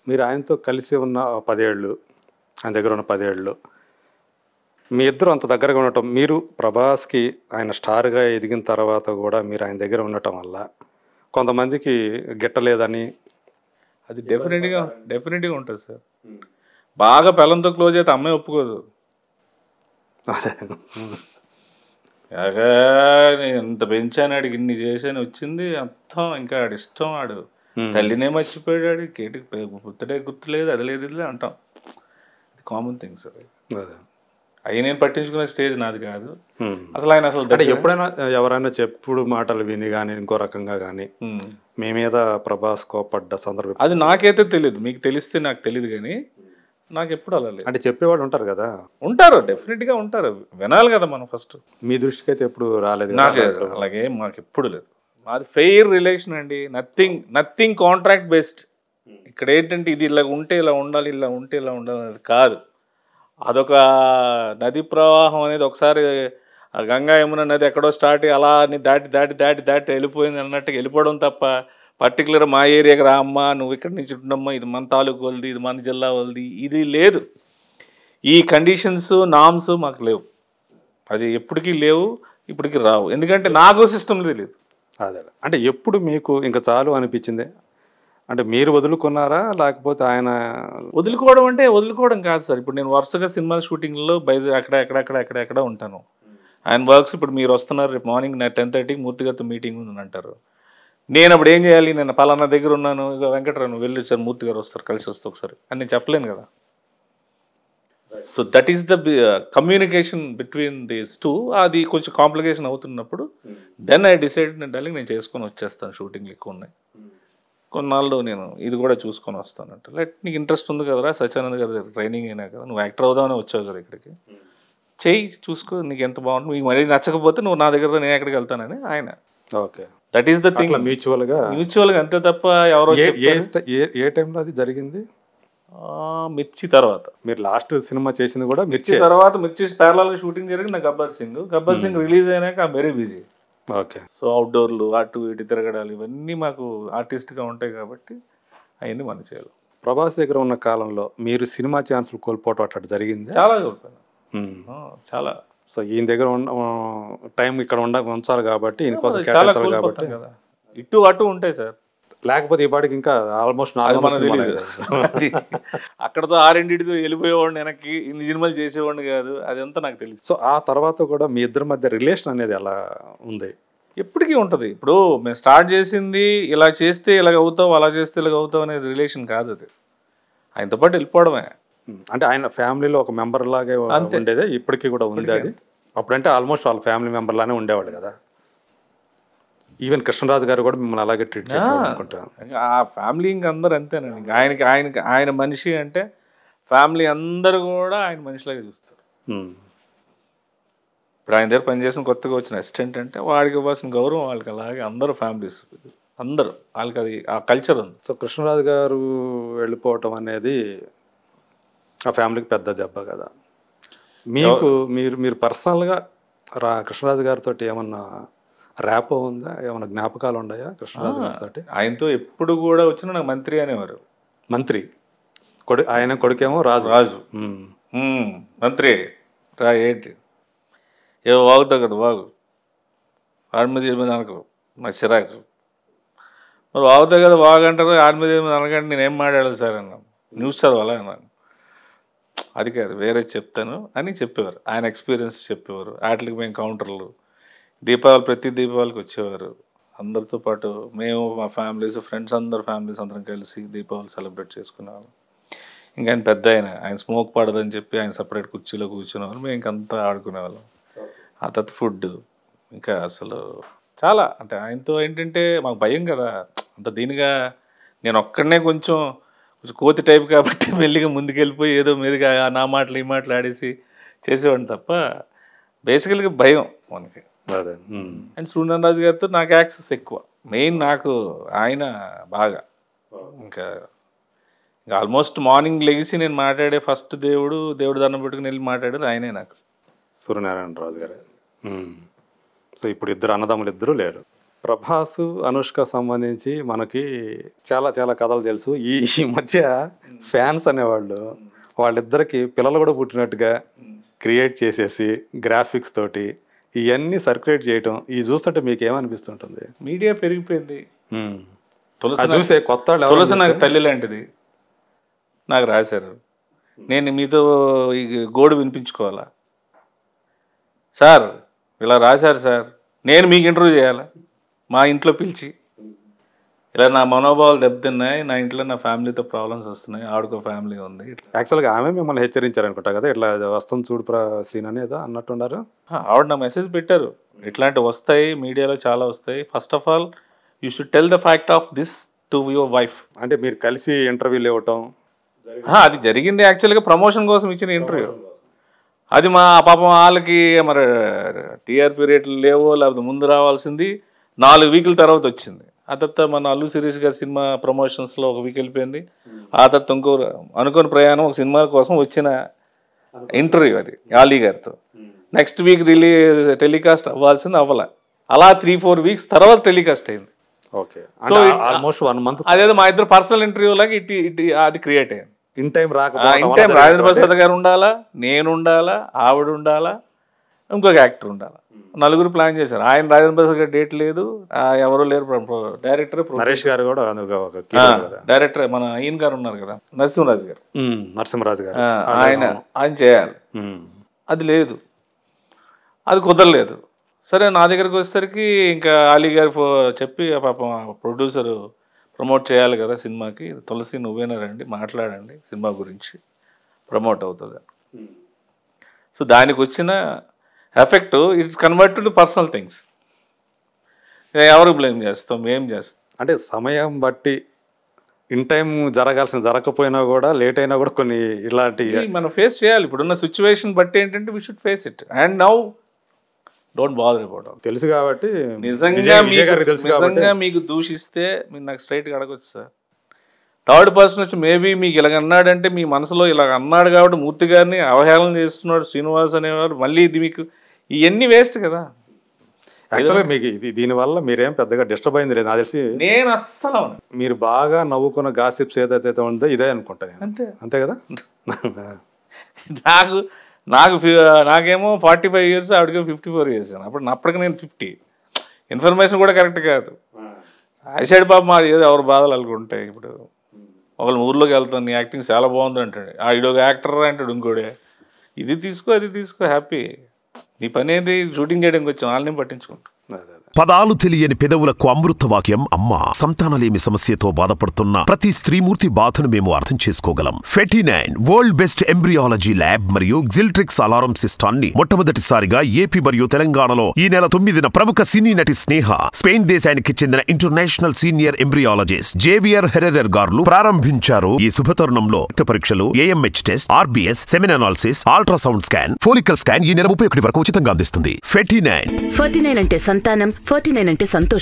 మీరు ఆయనతో కలిసి ఉన్న 10 ఏళ్ళు, ఆయన దగ్గర ఉన్న 10 ఏళ్ళు, మీ ఇద్దరు అంత దగ్గరగా ఉండటం, మీరు ప్రభాస్‌కి ఆయన స్టార్‌గా ఎదిగిన తర్వాత గూడా మీరు ఆయన దగ్గర ఉండటం వల్ల కొంతమందికి గిట్టలేదని అది డెఫినెట్గా ఉంటుంది సార్. బాగా పెళ్ళంతో క్లోజ్ అయితే అమ్మాయి ఒప్పుకోదు. అదే. బాగా నేను ఇంత పెంచాను, ఆడికి ఇన్ని చేశాను, వచ్చింది మొత్తం ఇంకా ఆడి ఇష్టం, ఆడు తల్లినే మర్చిపోయాడు, ఆడి కేటికి బర్త్డే గుర్తులేదు, అది లేదు ఇది అంటాం. Common thing sir. అదే. అవి నేను పట్టించుకునే స్టేజ్ నాది కాదు అసలు. ఆయన అసలు అంటే ఎప్పుడైనా ఎవరైనా చెప్పుడు మాటలు విని కానీ ఇంకో రకంగా కానీ మీ మీద ప్రభాస్ కోపడ్డ సందర్భం? అది నాకైతే తెలియదు, మీకు తెలిస్తే నాకు తెలియదు, కానీ నాకు ఎప్పుడు అలా లేదు. అంటే చెప్పేవాళ్ళు ఉంటారు కదా. ఉంటారు, డెఫినెట్గా ఉంటారు, వినాలి కదా మనం ఫస్ట్. మీ దృష్టికి అయితే ఎప్పుడు రాలేదు? నాకు అలాగే మాకు ఎప్పుడు లేదు. మాది ఫెయిర్ రిలేషన్ అండి, నథింగ్ కాంట్రాక్ట్ బేస్డ్. ఇక్కడ ఏంటంటే ఇది ఇలా ఉంటే ఇలా ఉండాలి, ఇలా ఉంటే ఇలా ఉండాలి అనేది కాదు. అదొక నది ప్రవాహం అనేది ఒకసారి ఆ గంగా యమున నది ఎక్కడో స్టార్ట్ అయ్యి అలా దాటి దాటి దాటి దాటి వెళ్ళిపోయింది అన్నట్టుగా వెళ్ళిపోవడం తప్ప పర్టికులర్ మా ఏరియాకి రా అమ్మా, నువ్వు ఇక్కడి నుంచి ఉండమ్మా, ఇది మన తాలూకు వాళ్ళది, ఇది మన జిల్లా వాళ్ళది, ఇది లేదు. ఈ కండిషన్స్ నామ్స్ మాకు లేవు, అది ఎప్పటికీ లేవు, ఇప్పటికీ రావు. ఎందుకంటే నాకు సిస్టమ్ తెలియదు. అదే. అంటే ఎప్పుడు మీకు ఇంకా చాలు అనిపించింది? అంటే మీరు వదులుకున్నారా లేకపోతే ఆయన? వదులుకోవడం అంటే వదులుకోవడం కాదు సార్. ఇప్పుడు నేను వరుసగా సినిమా షూటింగ్లో అక్కడ ఉంటాను. ఆయన వర్క్స్ ఇప్పుడు మీరు వస్తున్నారు రేపు మార్నింగ్ 10:30కి మూర్తి గారితో మీటింగ్ ఉందని అంటారు. నేను అప్పుడు ఏం చేయాలి? నేను పలానా దగ్గర ఉన్నాను, ఇక వెంకటరావు వెళ్ళి వచ్చారు, మూర్తి గారు వస్తారు, కలిసి వస్తే ఒకసారి అని నేను చెప్పలేను కదా. So that is the communication between these two. అది కొంచెం కాంప్లికేషన్ అవుతున్నప్పుడు దెన్ ఐ డిసైడ్ నేను చేసుకొని వచ్చేస్తాను, షూటింగ్లు ఎక్కువ ఉన్నాయి, కొన్నాళ్ళు నేను ఇది కూడా చూసుకొని వస్తానంట. నీకు ఇంట్రెస్ట్ ఉంది కదరా, సత్యానంద్ గారి దగ్గర ట్రైనింగ్ అయినా కదా, నువ్వు యాక్టర్ అవుదామని వచ్చావు కదా ఇక్కడికి, చెయ్యి, చూసుకో, నీకు ఎంత బాగుంటుంది, నీకు మరీ నచ్చకపోతే నువ్వు నా దగ్గర, నేను ఎక్కడికి వెళ్తానని ఆయన. Okay, that is the thing, మ్యూచువల్గా అంతే తప్ప ఎవరో. ఏ టైంలో అది జరిగింది? మిర్చి తర్వాత. మీరు లాస్ట్ సినిమా చేసింది కూడా మిర్చి తర్వాత. మిర్చి ప్యారలల్గా షూటింగ్ జరిగింది. నా గబ్బర్ సింగ్ రిలీజ్ అయినాక I very busy. Okay. So అవుట్డోర్లు, అటు ఇటు తిరగడాలు, ఇవన్నీ మాకు ఆర్టిస్ట్గా ఉంటాయి కాబట్టి అవన్నీ మనం చేయాలి. ప్రభాస్ దగ్గర ఉన్న కాలంలో మీరు సినిమా ఛాన్సులు కోల్పోవటం అట్లా జరిగింది? చాలా కోల్పోయాను, చాలా. సో ఈయన దగ్గర టైం ఇక్కడ ఉంచాలి కాబట్టి, ఈయన కోసం చాలా కేటాయించాలి కాబట్టి కదా, ఇటు అటు ఉంటాయి సార్. లేకపోతే ఈ పాటికి ఇంకా ఆల్మోస్ట్ అక్కడతో ఆరెండితో వెళ్ళిపోయేవాడిని, వెనక్కి ఇన్ని సినిమాలు చేసేవాడిని కాదు, అదంతా నాకు తెలుసు. సో ఆ తర్వాత కూడా మీ ఇద్దరి మధ్య రిలేషన్ అనేది ఎలా ఉంది? ఎప్పటికీ ఉంటుంది. ఇప్పుడు మేము స్టార్ట్ చేసింది ఇలా చేస్తే ఇలాగ అవుతావు, అలా చేస్తే ఇలాగ అవుతావు అనే రిలేషన్ కాదు అది, ఆయనతో పాటు వెళ్ళిపోవడమే. అంటే ఆయన ఫ్యామిలీలో ఒక మెంబర్ లాగే ఉండేదే, ఇప్పటికీ కూడా ఉంది అది. అప్పుడంటే ఆల్మోస్ట్ వాళ్ళ ఫ్యామిలీ మెంబర్ లానే ఉండేవాడు కదా. ఈవెన్ కృష్ణరాజు గారు కూడా మిమ్మల్ని అలాగే ట్రీట్ చేశారు అనుకుంటాను. ఆ ఫ్యామిలీ ఇంక అందరు అంతేనండి. ఆయన మనిషి అంటే ఫ్యామిలీ అందరూ కూడా ఆయన మనిషిలాగా చూస్తారు. ఇప్పుడు ఆయన దగ్గర పనిచేసిన కొత్తగా వచ్చిన అసిస్టెంట్ అంటే వాడికి ఇవ్వాల్సిన గౌరవం వాళ్ళకి అలాగే అందరూ ఫ్యామిలీస్ అందరూ వాళ్ళకి అది ఆ కల్చర్ ఉంది. సో కృష్ణరాజు గారు వెళ్ళిపోవటం అనేది ఆ ఫ్యామిలీకి పెద్ద దెబ్బ కదా. మీకు మీరు పర్సనల్గా కృష్ణరాజు గారితో ఏమన్నా ర్యాపో ఉందా? ఏమన్నా జ్ఞాపకాలు ఉన్నాయా కృష్ణరాజు గారితో? ఆయనతో ఎప్పుడు కూడా వచ్చినా నాకు మంత్రి అనేవారు. మంత్రి ఆయన కొడుకేమో రాజు. మంత్రి రా, ఏంటి ఏవో వాగుతావు కదా, వాగు, ఆడి మీద అనకు, నాకు చిరాకు. మరి వాగుతావు కదా వాగు అంటారు, ఆడి మీద అనకంటే నేనేం మాట్లాడాలి సార్ అన్నాను. న్యూస్ చదవాలా అన్నాను. అది కాదు, వేరే చెప్తాను అని చెప్పేవారు. ఆయన ఎక్స్పీరియన్స్ చెప్పేవారు. వాటికి మేము కౌంటర్లు, దీపావళి ప్రతి దీపావళికి వచ్చేవారు అందరితో పాటు. మేము మా ఫ్యామిలీస్, ఫ్రెండ్స్ అందరు ఫ్యామిలీస్ అందరం కలిసి దీపావళి సెలబ్రేట్ చేసుకునేవాళ్ళం. ఇంకా ఆయన పెద్ద ఆయన స్మోక్ పడదని చెప్పి ఆయన సపరేట్ కుర్చీలో కూర్చునేవాళ్ళు, మేము ఇంకంతా ఆడుకునేవాళ్ళం. ఆ తర్వాత ఫుడ్ ఇంకా అసలు చాలా, అంటే ఆయనతో ఏంటంటే మాకు భయం కదా అంత దీనిగా. నేను ఒక్కడనే కొంచెం కోతి టైప్ కాబట్టి మెల్లిగా ముందుకెళ్ళిపోయి ఏదో మీదుగా నా మాటలు ఈ మాటలు ఆడేసి చేసేవాడిని తప్ప బేసికల్గా భయం మనకి. అండ్ సూర్యనారాయణ రాజు గారితో నాకు యాక్సెస్ ఎక్కువ. మెయిన్ నాకు ఆయన బాగా ఇంకా ఆల్మోస్ట్ మార్నింగ్ లెగిసి నేను మాట్లాడే ఫస్ట్ దేవుడు దండం పెట్టుకుని వెళ్ళి మాట్లాడేది ఆయనే నాకు, సూర్యనారాయణ రాజు గారు. సో ఇప్పుడు ఇద్దరు అన్నదమ్ములు ఇద్దరు లేరు. ప్రభాస్ అనుష్క సంబంధించి మనకి చాలా చాలా కథలు తెలుసు. ఈ మధ్య ఫ్యాన్స్ అనేవాళ్ళు వాళ్ళిద్దరికి పిల్లలు కూడా పుట్టినట్టుగా క్రియేట్ చేసేసి గ్రాఫిక్స్ తోటి ఇవన్నీ సర్క్యులేట్ చేయటం ఇది చూస్తుంటే మీకు ఏమనిపిస్తుంటుంది? మీడియా పెరిగిపోయింది. చూసే కొత్త తులసి నాకు తల్లి లాంటిది. నాకు రాశారు, నేను మీతో ఈ గోడు వినిపించుకోవాలా సార్? ఇలా రాశారు సార్, నేను మీకు ఇంటర్వ్యూ చేయాలా? మా ఇంట్లో పిలిచి ఇలా నా మనోభావాలు దెబ్బతిన్నాయి, నా ఇంట్లో నా ఫ్యామిలీతో ప్రాబ్లమ్స్ వస్తున్నాయి, ఆవిడకో ఫ్యామిలీ ఉంది. యాక్చువల్గా ఆమె మిమ్మల్ని హెచ్చరించారు అనుకుంటా కదా, ఇట్లా వస్తుంది చూడు సీన్ అనేది అన్నట్టున్నారు. ఆవిడ నా మెసేజ్ పెట్టారు, ఇట్లాంటివి వస్తాయి, మీడియాలో చాలా వస్తాయి. First of all you should tell the fact of this to your wife. అంటే మీరు కలిసి ఇంటర్వ్యూలు ఇవ్వటం అది జరిగింది. యాక్చువల్గా ప్రమోషన్ కోసం ఇచ్చిన ఇంటర్వ్యూ అది. మా పాపం వాళ్ళకి మరి టీఆర్పీ రేట్లు లేవో, లేకపోతే ముందు రావాల్సింది 4 వీకుల తర్వాత వచ్చింది. ఆ తర్వాత మన అల్లు శిరీష్ గారి సినిమా ప్రమోషన్స్లో 1 వీక్ వెళ్ళిపోయింది. ఆ తర్వాత ఇంకో అనుకోని ప్రయాణం ఒక సినిమా కోసం వచ్చిన ఇంటర్వ్యూ అది ఆలీ గారితో. నెక్స్ట్ వీక్ టెలికాస్ట్ అవ్వాల్సింది అవ్వాల. అలా 3-4 వీక్స్ తర్వాత టెలికాస్ట్ అయింది. Okay, so almost 1 month. అదేదో మా ఇద్దరు పర్సనల్ ఇంటర్వ్యూ లాగా అది క్రియేట్ అయింది. ఇన్ టైం రాజేంద్ర ప్రసాద్ గారు ఉండాలా, నేను ఉండాలా, ఆవిడ ఉండాలా, ఇంకొక యాక్టర్ ఉండాలా, 4 ప్లాన్ చేశారు. ఆయన రాజేంద్ర ప్రసాద్ గారు డేట్ లేదు, ఎవరు లేరు. డైరెక్టర్ నరేష్ గారు కూడా డైరెక్టర్ మన ఈయన గారు ఉన్నారు కదా, నరసింహరాజు గారు, ఆయన చేయాలి. అది లేదు, అది కుదరలేదు. సరే నా దగ్గరికి వచ్చేసరికి ఇంకా ఆలీ గారు చెప్పి పాపం ప్రొడ్యూసరు ప్రమోట్ చేయాలి కదా సినిమాకి, తులసి నువ్వేనా రండి మాట్లాడండి సినిమా గురించి, ప్రమోట్ అవుతుంది. సో దానికి వచ్చిన effect it's convert to personal things. ఎవరు బ్లేమ్ చేస్తాం, ఏం చేస్తాం అంటే సమయం బట్టి ఇన్ టైం జరగకపోయినా కూడా లేట్ అయినా కూడా కొన్ని ఇలాంటి మనం ఫేస్ చేయాలి. ఇప్పుడున్న సిచ్యువేషన్ బట్టి ఏంటంటే we should face it and now don't bother about it. తెలుసు కాబట్టి నిజంగా మీకు దూషిస్తే మీరు నాకు స్ట్రైట్గా అడగొచ్చు సార్. థర్డ్ పర్సన్ వచ్చి మేబీ మీకు ఇలాగ అన్నాడంటే మీ మనసులో ఇలాగ అన్నాడు కాబట్టి మూర్తి గారిని అవహేళన చేస్తున్నాడు శ్రీనివాస్ అనేవాడు, మళ్ళీ ఇది మీకు ఇవన్నీ వేస్ట్ కదా. యాక్చువల్గా మీకు దీనివల్ల మీరేం పెద్దగా డిస్టర్బ్ అయింది లేదు నాకు తెలిసి. నేను అస్సలు మీరు బాగా నవ్వుకున్న గాసిప్స్ ఏదైతే ఉందో ఇదే అనుకుంటాను. అంతే కదా. నాకేమో 45 years, ఆవిడకి 54 years. అప్పటికి నేను 50. ఇన్ఫర్మేషన్ కూడా కరెక్ట్ కాదు. ఐసైడ్ బాబు మా ఏదో ఎవరు బాధలు అనుకుంటాయి. ఇప్పుడు ఒకళ్ళు ఊర్లోకి వెళ్తాను, నీ యాక్టింగ్ చాలా బాగుంది అంటాడు, ఇడొక యాక్టర్ అంటాడు, ఇంకోడే ఇది తీసుకో అది తీసుకో, హ్యాపీ. నీ పని ఏంది, షూటింగ్ చేయడానికి వచ్చాం, వాళ్ళని పట్టించుకుంటా. పదాలు తెలియని పెదవులకు అమృత వాక్యం అమ్మ. సంతానలేమి సమస్యతో బాధపడుతున్న ప్రతి స్త్రీమూర్తి బాధను మేము అర్థం చేసుకోగలం. ఫెటినైన్ వరల్డ్ బెస్ట్ ఎంబ్రియాలజీ ల్యాబ్ మరియు జిల్ట్రిక్స్ అలారం సిస్టాన్ని మొట్టమొదటిసారిగా ఏపీ మరియు తెలంగాణలో ఈ నెల 9న ప్రముఖ సినీ నటి స్నేహ, స్పెయిన్ దేశానికి చెందిన international senior embryologist Javier Herrera గారు ప్రారంభించారు. ఈ శుభతరుణంలో రక్త పరీక్షలు, AMH test, RBS, semen analysis, ultrasound scan, follicle scan ఈ నెల 31 వరకు ఉచితంగా అందిస్తుంది. ఫెటినైన్ అంటే సంతానం, 49 అంటే సంతోషం.